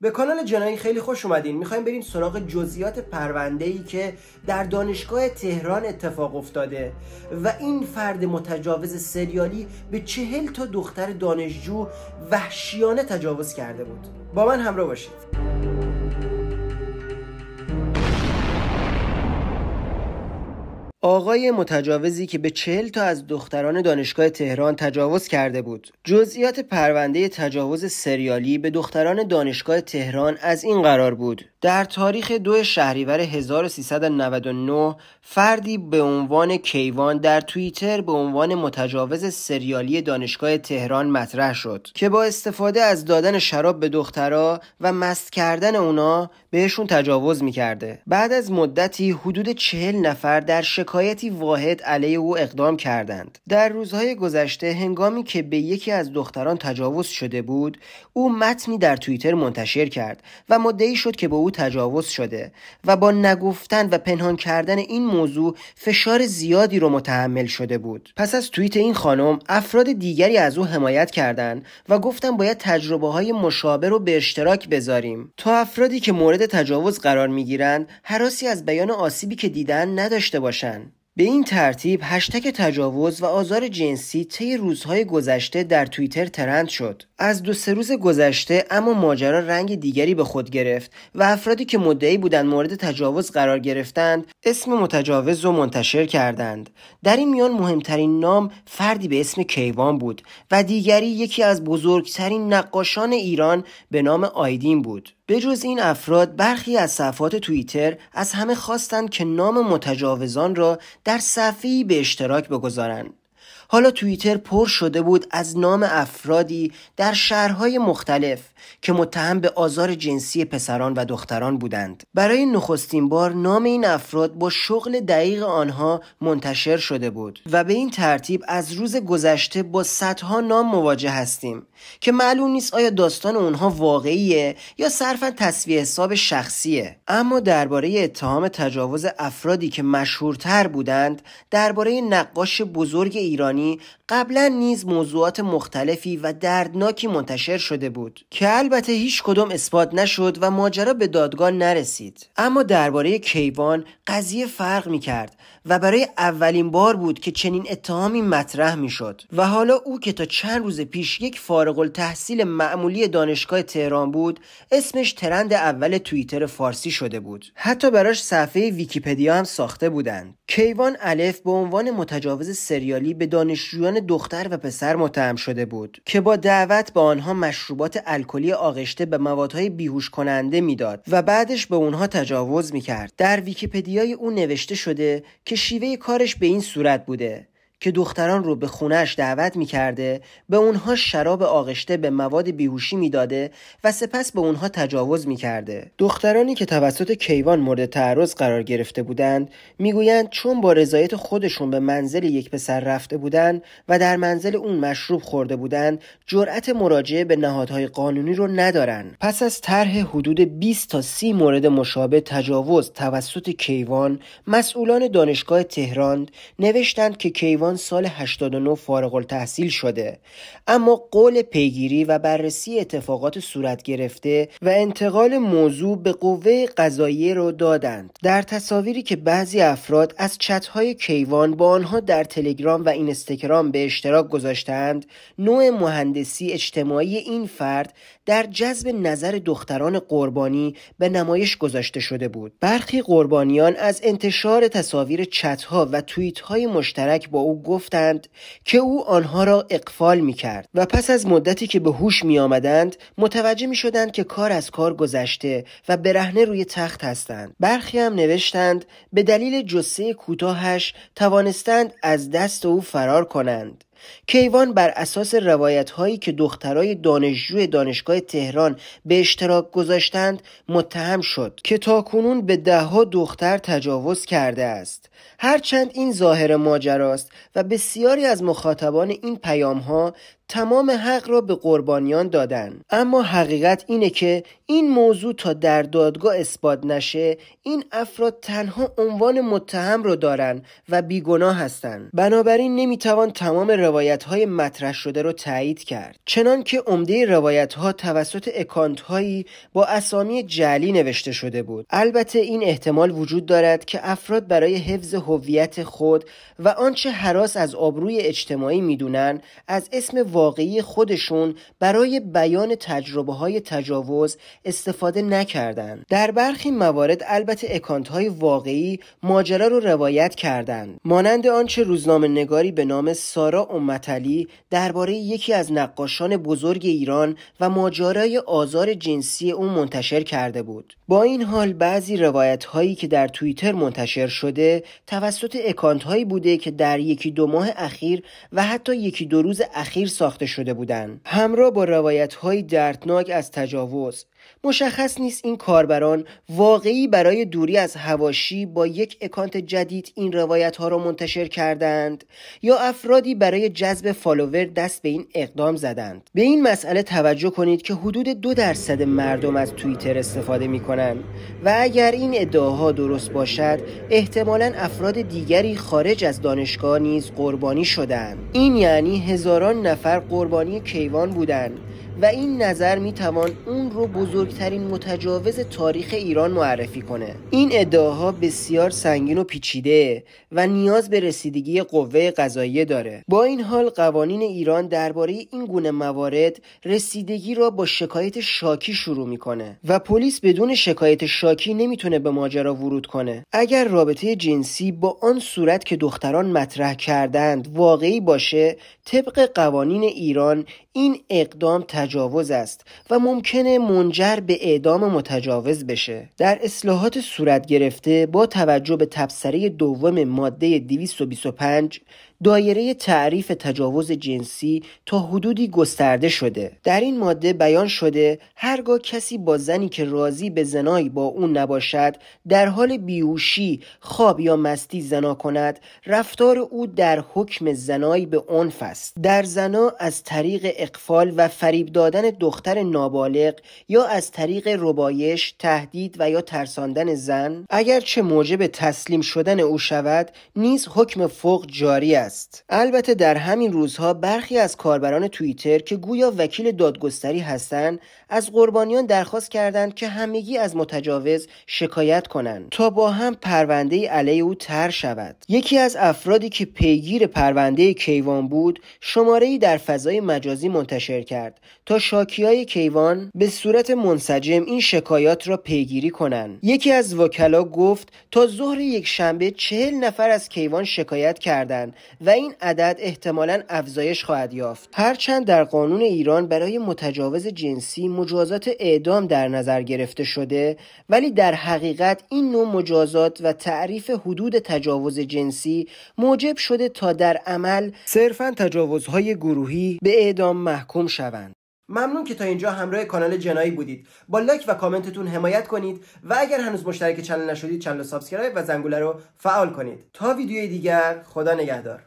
به کانال جنایی خیلی خوش اومدین. میخوایم بریم سراغ جزئیات پرونده‌ای که در دانشگاه تهران اتفاق افتاده و این فرد متجاوز سریالی به 40 تا دختر دانشجو وحشیانه تجاوز کرده بود. با من همراه باشید. آقای متجاوزی که به 40 تا از دختران دانشگاه تهران تجاوز کرده بود. جزئیات پرونده تجاوز سریالی به دختران دانشگاه تهران از این قرار بود: در تاریخ 2 شهریور 1399 فردی به عنوان کیوان در توییتر به عنوان متجاوز سریالی دانشگاه تهران مطرح شد که با استفاده از دادن شراب به دخترها و مست کردن اونا بهشون تجاوز میکرده. بعد از مدتی حدود 40 نفر در شکایتی واحد علیه او اقدام کردند. در روزهای گذشته هنگامی که به یکی از دختران تجاوز شده بود، او متنی در توییتر منتشر کرد و مدعی شد که به او تجاوز شده و با نگفتن و پنهان کردن این موضوع فشار زیادی رو متحمل شده بود. پس از توییت این خانم، افراد دیگری از او حمایت کردند و گفتن باید تجربه‌های مشابه رو به اشتراک بذاریم تا افرادی که مورد تجاوز قرار میگیرند هراسی از بیان آسیبی که دیدن نداشته باشند. به این ترتیب هشتگ تجاوز و آزار جنسی طی روزهای گذشته در توییتر ترند شد. از 2-3 روز گذشته اما ماجرا رنگ دیگری به خود گرفت و افرادی که مدعی بودند مورد تجاوز قرار گرفتند اسم متجاوز رو منتشر کردند. در این میان مهمترین نام فردی به اسم کیوان بود و دیگری یکی از بزرگترین نقاشان ایران به نام آیدین بود. به جز این افراد برخی از صفحات توییتر از همه خواستند که نام متجاوزان را در صفحه‌ای به اشتراک بگذارند. حالا توییتر پر شده بود از نام افرادی در شهرهای مختلف که متهم به آزار جنسی پسران و دختران بودند. برای نخستین بار نام این افراد با شغل دقیق آنها منتشر شده بود و به این ترتیب از روز گذشته با صدها نام مواجه هستیم که معلوم نیست آیا داستان اونها واقعیه یا صرفاً تسویه حساب شخصیه. اما درباره اتهام تجاوز افرادی که مشهورتر بودند درباره نقاش بزرگ ایرانی قبلا نیز موضوعات مختلفی و دردناکی منتشر شده بود که البته هیچ کدام اثبات نشد و ماجرا به دادگاه نرسید. اما درباره کیوان قضیه فرق می‌کرد و برای اولین بار بود که چنین اتهامی مطرح می‌شد و حالا او که تا چند روز پیش یک فارغ التحصیل معمولی دانشگاه تهران بود اسمش ترند اول توییتر فارسی شده بود. حتی براش صفحه ویکی‌پدیا هم ساخته بودند. کیوان الف به عنوان متجاوز سریالی به دانشجویان دختر و پسر متهم شده بود که با دعوت به آنها مشروبات الکلی آغشته به موادهای بیهوش کننده میداد و بعدش به اونها تجاوز میکرد. در ویکی‌پدیای او نوشته شده که شیوه کارش به این صورت بوده که دختران رو به خونه‌اش دعوت می‌کرده، به اونها شراب آغشته به مواد بیهوشی میداده و سپس به اونها تجاوز می‌کرده. دخترانی که توسط کیوان مورد تعرض قرار گرفته بودند میگویند چون با رضایت خودشون به منزل یک پسر رفته بودند و در منزل اون مشروب خورده بودند جرأت مراجعه به نهادهای قانونی رو ندارن. پس از طرح حدود 20 تا 30 مورد مشابه تجاوز توسط کیوان، مسئولان دانشگاه تهران نوشتند که کیوان سال 89 فارغ التحصیل شده، اما قول پیگیری و بررسی اتفاقات صورت گرفته و انتقال موضوع به قوه قضاییه رو دادند. در تصاویری که بعضی افراد از چت‌های کیوان با آنها در تلگرام و اینستاگرام به اشتراک گذاشتند، نوع مهندسی اجتماعی این فرد در جذب نظر دختران قربانی به نمایش گذاشته شده بود. برخی قربانیان از انتشار تصاویر چت‌ها و توییت‌های مشترک با او گفتند که او آنها را اغفال می‌کرد و پس از مدتی که به هوش می‌آمدند متوجه می‌شدند که کار از کار گذشته و برهنه روی تخت هستند. برخی هم نوشتند به دلیل جثه کوتاهش توانستند از دست او فرار کنند. کیوان بر اساس روایت‌هایی که دخترای دانشجوی دانشگاه تهران به اشتراک گذاشتند متهم شد که تاکنون به 10 دختر تجاوز کرده است. هرچند این ظاهر ماجراست و بسیاری از مخاطبان این پیام‌ها تمام حق را به قربانیان دادن. اما حقیقت اینه که این موضوع تا در دادگاه اثبات نشه، این افراد تنها عنوان متهم رو دارن و بیگناه هستن. بنابراین نمیتوان تمام روایت‌های مطرح شده رو تایید کرد، چنان که عمده روایت‌ها توسط اکانت‌هایی با اسامی جعلی نوشته شده بود. البته این احتمال وجود دارد که افراد برای حفظ هویت خود و آنچه هراس از آبروی اجتماعی میدونن از اسم واقعی خودشون برای بیان تجربه‌های تجاوز استفاده نکردند. در برخی موارد البته اکانت‌های واقعی ماجرا رو روایت کردند، مانند آنچه روزنامه‌نگاری به نام سارا امتعلی درباره یکی از نقاشان بزرگ ایران و ماجرای آزار جنسی او منتشر کرده بود. با این حال بعضی روایت‌هایی که در توییتر منتشر شده توسط اکانت‌هایی بوده که در یکی دو ماه اخیر و حتی یکی دو روز اخیر ساخته شده بودند، همراه با روایت‌های دردناک از تجاوز. مشخص نیست این کاربران واقعی برای دوری از حواشی با یک اکانت جدید این روایت ها را منتشر کردند یا افرادی برای جذب فالوور دست به این اقدام زدند. به این مسئله توجه کنید که حدود 2% مردم از توییتر استفاده می کنند و اگر این ادعاها درست باشد احتمالاً افراد دیگری خارج از دانشگاه نیز قربانی شدند. این یعنی هزاران نفر قربانی کیوان بودند و این نظر میتوان اون رو بزرگترین متجاوز تاریخ ایران معرفی کنه. این ادعاها بسیار سنگین و پیچیده و نیاز به رسیدگی قوه قضاییه داره. با این حال قوانین ایران درباره این گونه موارد رسیدگی را با شکایت شاکی شروع میکنه و پلیس بدون شکایت شاکی نمیتونه به ماجرا ورود کنه. اگر رابطه جنسی با آن صورت که دختران مطرح کردند واقعی باشه، طبق قوانین ایران این اقدام تجاوز است و ممکنه منجر به اعدام متجاوز بشه. در اصلاحات صورت گرفته با توجه به تبصره دوم ماده 225 دایره تعریف تجاوز جنسی تا حدودی گسترده شده. در این ماده بیان شده هرگاه کسی با زنی که راضی به زنایی با اون نباشد در حال بیهوشی، خواب یا مستی زنا کند، رفتار او در حکم زنایی به عنف است. در زنا از طریق اغفال و فریب دادن دختر نابالغ یا از طریق ربایش، تهدید و یا ترساندن زن، اگرچه موجب تسلیم شدن او شود، نیز حکم فوق جاری است. البته در همین روزها برخی از کاربران توییتر که گویا وکیل دادگستری هستند از قربانیان درخواست کردند که همگی از متجاوز شکایت کنند تا با هم پرونده علیه او طرح شود. یکی از افرادی که پیگیر پرونده کیوان بود شماره‌ای در فضای مجازی منتشر کرد تا شاکیای کیوان به صورت منسجم این شکایات را پیگیری کنند. یکی از وکلا گفت تا ظهر یک شنبه 40 نفر از کیوان شکایت کردند و این عدد احتمالاً افزایش خواهد یافت. هرچند در قانون ایران برای متجاوز جنسی مجازات اعدام در نظر گرفته شده، ولی در حقیقت این نوع مجازات و تعریف حدود تجاوز جنسی موجب شده تا در عمل صرفاً تجاوزهای گروهی به اعدام محکوم شوند. ممنون که تا اینجا همراه کانال جنایی بودید. با لایک و کامنتتون حمایت کنید و اگر هنوز مشترک چنل نشدید چنل رو سابسکرایب و زنگوله رو فعال کنید. تا ویدیوی دیگر، خدا نگهدار.